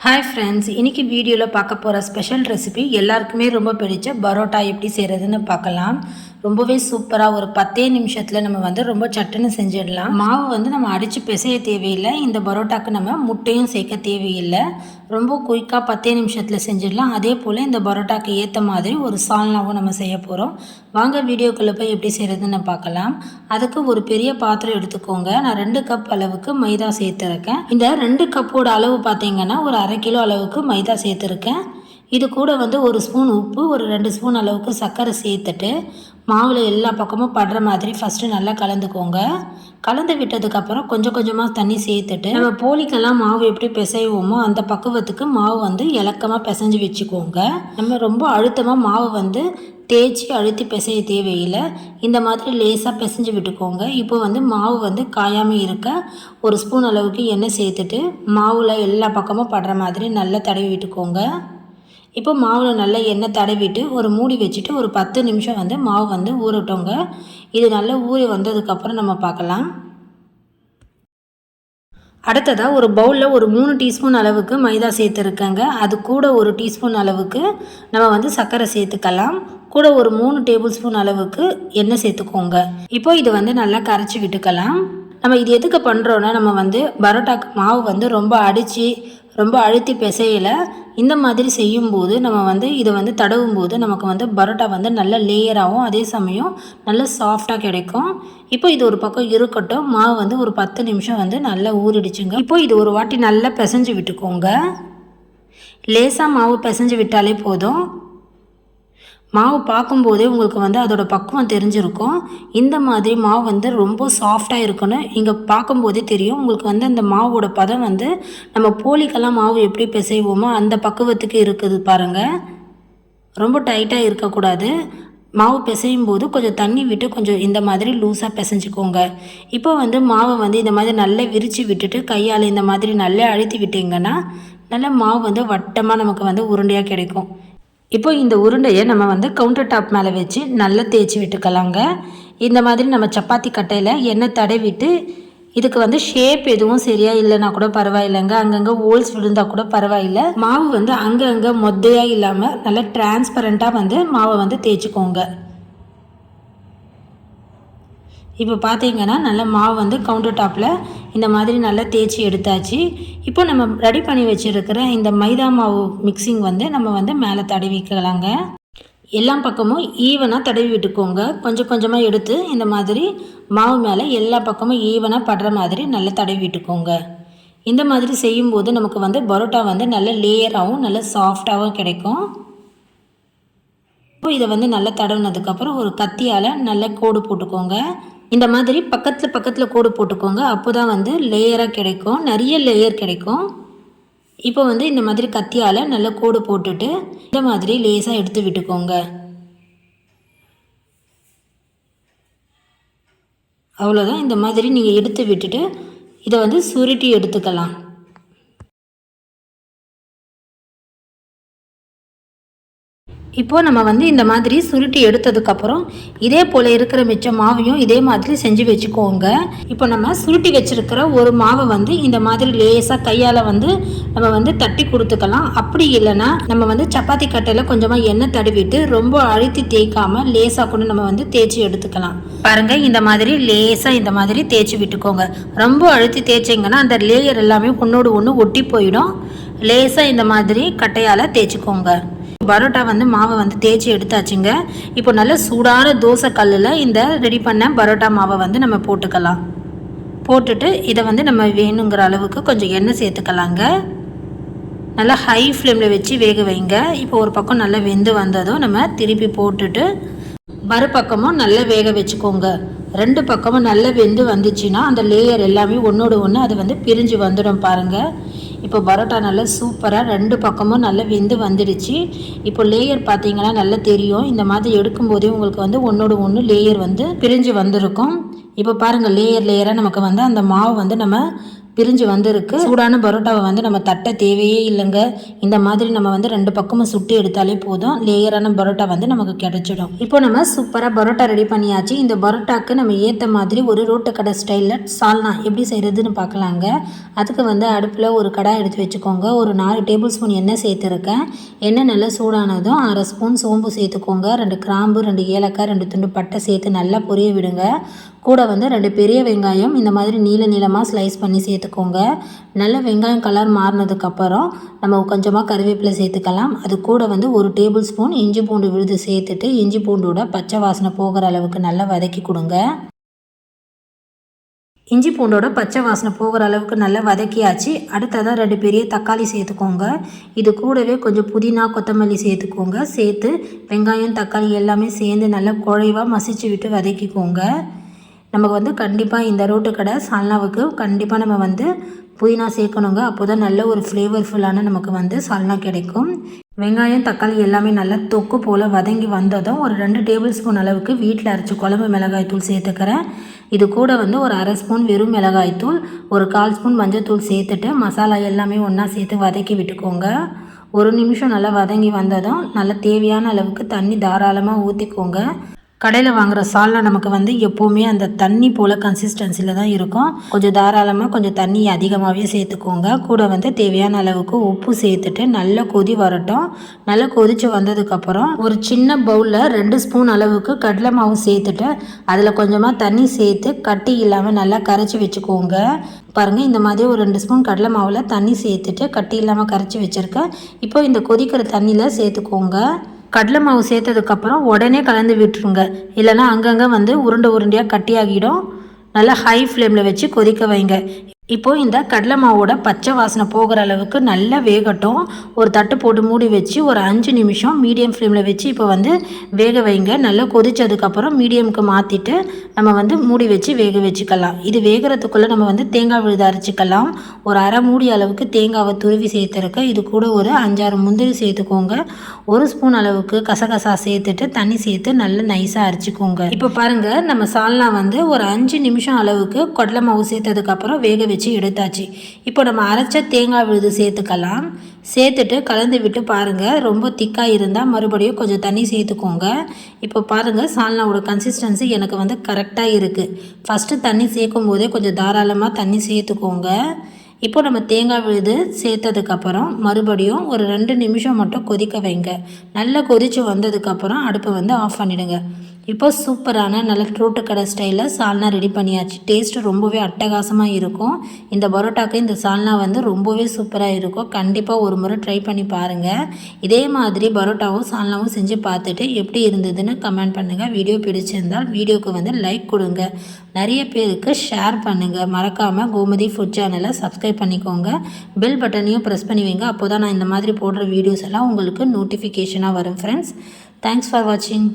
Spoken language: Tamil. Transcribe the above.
ஹாய் ஃப்ரெண்ட்ஸ், இன்றைக்கி வீடியோவில் பார்க்க போகிற ஸ்பெஷல் ரெசிபி எல்லாருக்குமே ரொம்ப பிடிச்ச பரோட்டா எப்படி செய்கிறதுன்னு பார்க்கலாம். ரொம்பவே சூப்பராக ஒரு 10 நிமிஷத்தில் நம்ம ரொம்ப சட்டுன்னு செஞ்சிடலாம். மாவு நம்ம அடித்து பிசைய தேவையில்லை. இந்த பரோட்டாக்கு நம்ம முட்டையும் சேர்க்க தேவையில்லை. ரொம்ப குயிக்காக 10 நிமிஷத்தில் செஞ்சிடலாம். அதே போல் இந்த பரோட்டாக்கு ஏற்ற மாதிரி ஒரு சால்னாவும் நம்ம செய்ய போகிறோம். வாங்க வீடியோக்குள்ளே போய் எப்படி செய்கிறதுன்னு பார்க்கலாம். அதுக்கு ஒரு பெரிய பாத்திரம் எடுத்துக்கோங்க. நான் 2 கப் அளவுக்கு மைதா சேர்த்துருக்கேன். இந்த 2 கப்போட அளவு பார்த்தீங்கன்னா ஒரு 1/2 கிலோ அளவுக்கு மைதா சேர்த்துருக்கேன். இது கூட ஒரு ஸ்பூன் உப்பு, ஒரு 2 ஸ்பூன் அளவுக்கு சர்க்கரை சேர்த்துட்டு மாவில் எல்லா பக்கமும் படுற மாதிரி ஃபஸ்ட்டு நல்லா கலந்துக்கோங்க. கலந்து விட்டதுக்கப்புறம் கொஞ்சம் கொஞ்சமாக தண்ணி சேர்த்துட்டு நம்ம போலிக்கெல்லாம் மாவு எப்படி பிசைவோமோ அந்த பக்குவத்துக்கு மாவு இலக்கமாக பிசைஞ்சு வச்சுக்கோங்க. நம்ம ரொம்ப அழுத்தமாக மாவு தேய்ச்சி அழுத்தி பிசைய தேவையில்லை. இந்த மாதிரி லேசாக பிசைஞ்சு விட்டுக்கோங்க. இப்போ மாவு காயாமல் இருக்க ஒரு ஸ்பூன் அளவுக்கு எண்ணெய் சேர்த்துட்டு மாவில் எல்லா பக்கமும் படுற மாதிரி நல்லா தடவி விட்டுக்கோங்க. இப்போ மாவில் நல்லா எண்ணெய் தடவிட்டு ஒரு மூடி வச்சுட்டு ஒரு 10 நிமிஷம் மாவு ஊறட்டோங்க. இது நல்லா ஊறி வந்ததுக்கப்புறம் நம்ம பார்க்கலாம். அடுத்ததாக ஒரு பவுலில் ஒரு 3 டீஸ்பூன் அளவுக்கு மைதா சேர்த்துருக்கேங்க. அது கூட ஒரு டீஸ்பூன் அளவுக்கு நம்ம சர்க்கரை சேர்த்துக்கலாம். கூட ஒரு 3 டேபிள் ஸ்பூன் அளவுக்கு எண்ணெய் சேர்த்துக்கோங்க. இப்போ இது நல்லா கரைச்சி விட்டுக்கலாம். நம்ம இது எதுக்கு பண்ணுறோன்னா நம்ம பரோட்டாக்கு மாவு ரொம்ப அடித்து ரொம்ப அழுத்தி பிசையலை. இந்த மாதிரி செய்யும்போது நம்ம இதை தடவும் போது நமக்கு பரோட்டா நல்ல லேயராகவும் அதே சமயம் நல்ல சாஃப்டாக கிடைக்கும். இப்போ இது ஒரு பக்கம் இருக்கட்டும். மாவு ஒரு 10 நிமிஷம் நல்லா ஊறிடுச்சுங்க. இப்போ இது ஒரு வாட்டி நல்லா பிசைஞ்சு விட்டுக்கோங்க. லேசாக மாவு பிசைஞ்சு விட்டாலே போதும். மாவு பார்க்கும்போதே உங்களுக்கு அதோட பக்குவம் தெரிஞ்சிருக்கும். இந்த மாதிரி மாவு ரொம்ப சாஃப்டாக இருக்கணும். இங்கே பார்க்கும்போதே தெரியும் உங்களுக்கு அந்த மாவோட பதம் நம்ம போலிக்கெல்லாம் மாவு எப்படி பிசைவோமோ அந்த பக்குவத்துக்கு இருக்குது பாருங்கள். ரொம்ப டைட்டாக இருக்கக்கூடாது. மாவு பிசையும் போது கொஞ்சம் தண்ணி விட்டு கொஞ்சம் இந்த மாதிரி லூஸாக பிசைஞ்சிக்கோங்க. இப்போ மாவை இந்த மாதிரி நல்லா விரித்து விட்டுட்டு கையால் இந்த மாதிரி நல்லா அழுத்தி விட்டிங்கன்னா நல்லா மாவு வட்டமாக நமக்கு உருண்டையாக கிடைக்கும். இப்போ இந்த உருண்டையை நம்ம கவுண்டர் டாப் மேலே வச்சு நல்லா தேய்ச்சி விட்டுக்கலாங்க. இந்த மாதிரி நம்ம சப்பாத்தி கட்டையில் எண்ணெய் தடவிட்டு இதுக்கு ஷேப் எதுவும் சரியா இல்லைன்னா கூட பரவாயில்லைங்க. அங்கங்கே ஹோல்ஸ் விழுந்தால் கூட பரவாயில்லை. மாவு அங்கங்கே மொத்தையாக இல்லாமல் நல்லா டிரான்ஸ்பரண்ட்டாக மாவை தேய்ச்சிக்கோங்க. இப்போ பார்த்தீங்கன்னா நல்லா மாவு கவுண்டர் டாப்பில் இந்த மாதிரி நல்லா தேய்ச்சி எடுத்தாச்சு. இப்போ நம்ம ரெடி பண்ணி வச்சுருக்கிற இந்த மைதா மாவு மிக்சிங் நம்ம மேலே தடவிக்கலாங்க. எல்லா பக்கமும் ஈவனாக தடவி விட்டுக்கோங்க. கொஞ்சம் கொஞ்சமாக எடுத்து இந்த மாதிரி மாவு மேலே எல்லா பக்கமும் ஈவனாக படுற மாதிரி நல்லா தடவி விட்டுக்கோங்க. இந்த மாதிரி செய்யும்போது நமக்கு பரோட்டா நல்ல லேயராகவும் நல்ல சாஃப்டாகவும் கிடைக்கும். இப்போ இதை நல்லா தடவினதுக்கப்புறம் ஒரு கத்தியால் நல்லா கோடு போட்டுக்கோங்க. இந்த மாதிரி பக்கத்தில் கோடு போட்டுக்கோங்க. அப்போ தான் லேயராக கிடைக்கும், நிறைய லேயர் கிடைக்கும். இப்போ இந்த மாதிரி கத்தியால் நல்லா கோடு போட்டுட்டு இந்த மாதிரி லேசாக எடுத்து விட்டுக்கோங்க. அவ்வளோதான். இந்த மாதிரி நீங்கள் எடுத்து விட்டுட்டு இதை சுருட்டி எடுத்துக்கலாம். இப்போது நம்ம இந்த மாதிரி சுருட்டி எடுத்ததுக்கப்புறம் இதே போல் இருக்கிற மிச்ச மாவையும் இதே மாதிரி செஞ்சு வச்சுக்கோங்க. இப்போ நம்ம சுருட்டி வச்சுருக்கிற ஒரு மாவை இந்த மாதிரி லேசாக கையால் நம்ம தட்டி கொடுத்துக்கலாம். அப்படி இல்லைன்னா நம்ம சப்பாத்தி கட்டையில் கொஞ்சமாக எண்ணெய் தடவிட்டு ரொம்ப அழுத்தி தேய்க்காமல் லேசாக கூட நம்ம தேய்ச்சி எடுத்துக்கலாம். பாருங்கள், இந்த மாதிரி லேசாக இந்த மாதிரி தேய்ச்சி விட்டுக்கோங்க. ரொம்ப அழுத்தி தேய்ச்சிங்கன்னா அந்த லேயர் எல்லாமே ஒன்றோடு ஒன்று ஒட்டி போயிடும். லேசாக இந்த மாதிரி கட்டையால் தேய்ச்சிக்கோங்க. பரோட்டா மாவை தேய்ச்சி எடுத்தாச்சுங்க. இப்போ நல்ல சூடான தோசை கல்லில் இந்த ரெடி பண்ண பரோட்டா மாவை நம்ம போட்டுக்கலாம். போட்டுட்டு இதை நம்ம வேணுங்கிற அளவுக்கு கொஞ்சம் எண்ணெய் சேர்த்துக்கலாங்க. நல்லா ஹை ஃப்ளேமில் வச்சு வேக வைங்க. இப்போ ஒரு பக்கம் நல்லா வெந்து வந்ததும் நம்ம திருப்பி போட்டுட்டு மறுபக்கமும் நல்லா வேக வச்சுக்கோங்க. 2 பக்கமும் நல்லா வெந்து வந்துச்சுன்னா அந்த லேயர் எல்லாமே ஒன்றோடு ஒன்று அது பிரிஞ்சு வந்துடும் பாருங்கள். இப்போ பரோட்டா நல்லா சூப்பராக 2 பக்கமும் நல்லா வெந்து வந்துடுச்சு. இப்போ லேயர் பார்த்தீங்கன்னா நல்லா தெரியும். இந்த மாதிரி எடுக்கும்போதே உங்களுக்கு ஒன்றோடு ஒன்று லேயர் பிரிஞ்சு வந்திருக்கும். இப்போ பாருங்கள் லேயராக நமக்கு வந்து அந்த மாவு வந்து நம்ம பிரிஞ்சு வந்திருக்கு. சூடான பரோட்டாவை வந்து நம்ம தட்ட தேவையே இல்லைங்க. இந்த மாதிரி நம்ம வந்து 2 பக்கமும் சுட்டி எடுத்தாலே போதும். லேயரான பரோட்டா வந்து நமக்கு கிடைச்சிடும். இப்போ நம்ம சூப்பராக பரோட்டா ரெடி பண்ணியாச்சு. இந்த பரோட்டாக்கு நம்ம ஏற்ற மாதிரி ஒரு ரோட்டு கடை ஸ்டைலில் சால்னா எப்படி செய்கிறதுன்னு பார்க்கலாங்க. அதுக்கு வந்து அடுப்பில் ஒரு கடாய் எடுத்து வச்சுக்கோங்க. ஒரு 4 டேபிள் ஸ்பூன் எண்ணெய் சேர்த்துருக்கேன். எண்ணெய் நல்லா சூடானதும் 1/2 ஸ்பூன் சோம்பு சேர்த்துக்கோங்க. 2 கிராம்பு, 2 ஏலக்காய், 2 துண்டு பட்டை சேர்த்து நல்லா பொரிய விடுங்க. கூட வந்து 2 பெரிய வெங்காயம் இந்த மாதிரி நீளமாக ஸ்லைஸ் பண்ணி சேர்த்துக்கோங்க. நல்ல வெங்காயம் கலர் மாறினதுக்கப்புறம் நம்ம கொஞ்சமாக கருவேப்பிலை சேர்த்துக்கலாம். அது கூட வந்து 1 டேபிள் ஸ்பூன் இஞ்சி பூண்டு விழுது சேர்த்துட்டு இஞ்சி பூண்டோட பச்சை வாசனை போகிற அளவுக்கு நல்லா வதக்கி கொடுங்க. இஞ்சி பூண்டோட பச்சை வாசனை போகிற அளவுக்கு நல்லா வதக்கியாச்சு. அடுத்ததாக 2 பெரிய தக்காளி சேர்த்துக்கோங்க. இது கூடவே கொஞ்சம் புதினா கொத்தமல்லி சேர்த்துக்கோங்க. சேர்த்து வெங்காயம் தக்காளி எல்லாமே சேர்ந்து நல்லா குழைவாக மசிச்சு விட்டு வதக்கிக்கோங்க. நமக்கு வந்து கண்டிப்பாக இந்த ரோட்டு கடை சால்னாவுக்கு கண்டிப்பாக நம்ம வந்து புதினா சேர்க்கணுங்க. அப்போ தான் நல்ல ஒரு ஃப்ளேவர்ஃபுல்லான நமக்கு வந்து சால்னா கிடைக்கும். வெங்காயம் தக்காளி எல்லாமே நல்லா தொக்கு போல் வதங்கி வந்ததும் ஒரு 2 டேபிள் ஸ்பூன் அளவுக்கு வீட்டில் அரைச்சி குழம்பு மிளகாய்த்தூள் சேர்த்துக்கிறேன். இது கூட வந்து ஒரு 1/2 ஸ்பூன் வெறும் மிளகாய்த்தூள், ஒரு 1/4 ஸ்பூன் மஞ்சள்தூள் சேர்த்துட்டு மசாலா எல்லாமே ஒன்றா சேர்த்து வதக்கி விட்டுக்கோங்க. 1 நிமிஷம் நல்லா வதங்கி வந்ததும் நல்லா தேவையான அளவுக்கு தண்ணி தாராளமாக ஊற்றிக்கோங்க. கடையில் வாங்குகிற சால்னா நமக்கு வந்து எப்போவுமே அந்த தண்ணி போல் கன்சிஸ்டன்சியில் தான் இருக்கும். கொஞ்சம் தாராளமாக கொஞ்சம் தண்ணி அதிகமாகவே சேர்த்துக்கோங்க. கூட வந்து தேவையான அளவுக்கு உப்பு சேர்த்துட்டு நல்லா கொதி வரட்டும். நல்லா கொதித்து வந்ததுக்கப்புறம் ஒரு சின்ன பவுலில் 2 ஸ்பூன் அளவுக்கு கடலை மாவு சேர்த்துட்டு அதில் கொஞ்சமாக தண்ணி சேர்த்து கட்டி இல்லாமல் நல்லா கரைச்சி வச்சுக்கோங்க. பாருங்கள், இந்த மாதிரி ஒரு 2 ஸ்பூன் கடலை மாவில் தண்ணி சேர்த்துட்டு கட்டி இல்லாமல் கரைச்சி வச்சுருக்கேன். இப்போ இந்த கொதிக்கிற தண்ணியில் சேர்த்துக்கோங்க. கடலை மாவு சேர்த்ததுக்கப்புறம் உடனே கலந்து விட்டுருங்க. இல்லைனா அங்கங்கே வந்து உருண்டையாக கட்டியாகிடும். நல்லா ஹை ஃப்ளேமில் வச்சு கொதிக்க வைங்க. இப்போது இந்த கடலை மாவோட பச்சை வாசனை போகிற அளவுக்கு நல்லா வேகட்டும். ஒரு தட்டு போட்டு மூடி வச்சு ஒரு 5 நிமிஷம் மீடியம் ஃப்ளேமில் வச்சு இப்போ வந்து வேக வைங்க. நல்லா கொதித்ததுக்கப்புறம் மீடியமுக்கு மாற்றிட்டு நம்ம வந்து மூடி வச்சு வேக வச்சுக்கலாம். இது வேகிறதுக்குள்ளே நம்ம வந்து தேங்காய் விழுது அரைச்சிக்கலாம். ஒரு அரை மூடி அளவுக்கு தேங்காவை துருவி சேர்த்துருக்க. இது கூட ஒரு 5-6 முந்திரி சேர்த்துக்கோங்க. 1 ஸ்பூன் அளவுக்கு கசகசா சேர்த்துட்டு தண்ணி சேர்த்து நல்லா நைஸாக அரைச்சிக்கோங்க. இப்போ பாருங்கள், நம்ம சால்னா வந்து ஒரு 5 நிமிஷம் அளவுக்கு கடலை மாவு சேர்த்ததுக்கப்புறம் வேக வச்சு எடுத்தாச்சு. இப்போ நம்ம அரைச்ச தேங்காய் விழுது சேர்த்துக்கலாம். சேர்த்துட்டு கலந்து விட்டு பாருங்கள். ரொம்ப திக்காக இருந்தால் மறுபடியும் கொஞ்சம் தண்ணி சேர்த்துக்கோங்க. இப்போ பாருங்கள், சால்னாவோட கன்சிஸ்டன்சி எனக்கு வந்து கரெக்டாக இருக்குது. ஃபஸ்ட்டு தண்ணி சேர்க்கும் போதே கொஞ்சம் தாராளமாக தண்ணி சேர்த்துக்கோங்க. இப்போ நம்ம தேங்காய் விழுது சேர்த்ததுக்கப்புறம் மறுபடியும் ஒரு 2 நிமிஷம் மட்டும் கொதிக்க வைங்க. நல்லா கொதித்து வந்ததுக்கப்புறம் அடுப்பை வந்து ஆஃப் பண்ணிவிடுங்க. இப்போ சூப்பரான நல்ல ரோட்டு கடை ஸ்டைலில் சால்னா ரெடி பண்ணியாச்சு. டேஸ்ட்டு ரொம்பவே அட்டகாசமாக இருக்கும். இந்த பரோட்டாக்கு இந்த சால்னா வந்து ரொம்பவே சூப்பராக இருக்கும். கண்டிப்பாக ஒரு முறை ட்ரை பண்ணி பாருங்கள். இதே மாதிரி பரோட்டாவும் சால்னாவும் செஞ்சு பார்த்துட்டு எப்படி இருந்ததுன்னு கமெண்ட் பண்ணுங்கள். வீடியோ பிடிச்சிருந்தால் வீடியோவுக்கு வந்து லைக் கொடுங்க. நிறைய பேருக்கு ஷேர் பண்ணுங்கள். மறக்காமல் கோமதி ஃபுட் சேனலை சப்ஸ்கிரைப் பண்ணிக்கோங்க. பெல் பட்டனையும் ப்ரெஸ் பண்ணி வைங்க. அப்போ தான் நான் இந்த மாதிரி போடுற வீடியோஸ் எல்லாம் உங்களுக்கு நோட்டிஃபிகேஷனாக வரும் ஃப்ரெண்ட்ஸ். தேங்க்ஸ் ஃபார் வாட்சிங்.